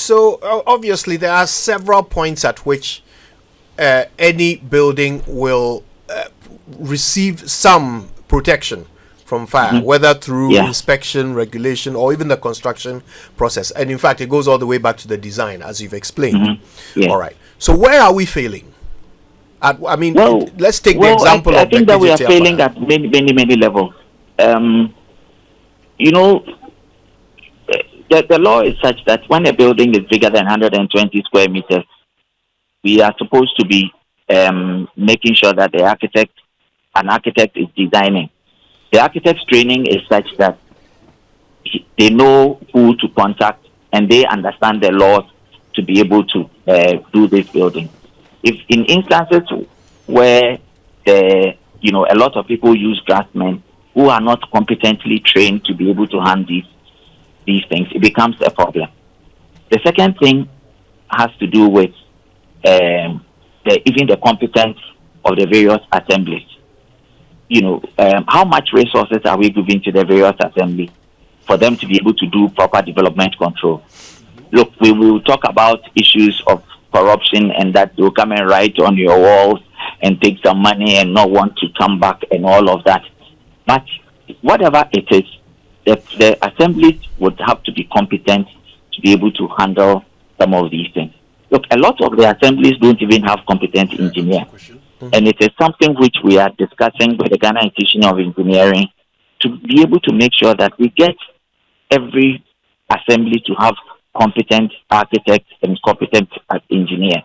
Obviously there are several points at which any building will receive some protection from fire, whether through inspection, regulation, or even the construction process. And in fact, it goes all the way back to the design, as you've explained. All right. So where are we failing? Let's take the example of the I think that we are failing at many levels. The law is such that when a building is bigger than 120 square meters, we are supposed to be making sure that an architect is designing. The architect's training is such that they know who to contact and they understand the laws to be able to do this building. If in instances where a lot of people use draftsmen who are not competently trained to be able to handle these things, it becomes a problem. The second thing has to do with even the competence of the various assemblies. How much resources are we giving to the various assemblies for them to be able to do proper development control? Look, we will talk about issues of corruption and that they'll come and write on your walls and take some money and not want to come back and all of that. But whatever it is, the assemblies would have to be competent to be able to handle some of these things. Look, a lot of the assemblies don't even have competent engineers. And it is something which we are discussing with the Ghana Institution of Engineering to be able to make sure that we get every assembly to have competent architects and competent engineers.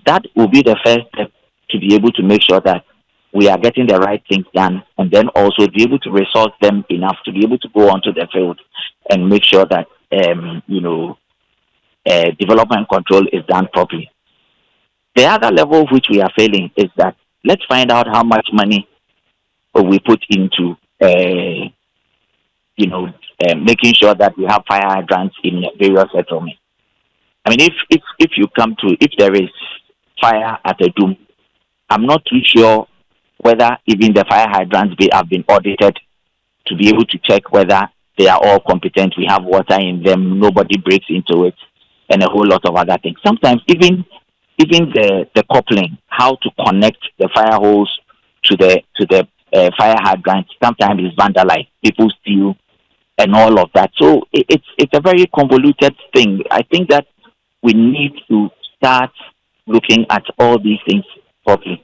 That will be the first step to be able to make sure that we are getting the right things done, and then also be able to resource them enough to be able to go onto the field and make sure that development control is done properly. The other level which we are failing is that let's find out how much money we put into making sure that we have fire hydrants in various settlements. I mean, if there is fire at a doom, I'm not too sure whether even the fire hydrants have been audited to be able to check whether they are all competent. We have water in them, nobody breaks into it, and a whole lot of other things. Sometimes even the coupling, how to connect the fire hose to the fire hydrant, sometimes is vandalized. People steal and all of that. So it's a very convoluted thing. I think that we need to start looking at all these things properly.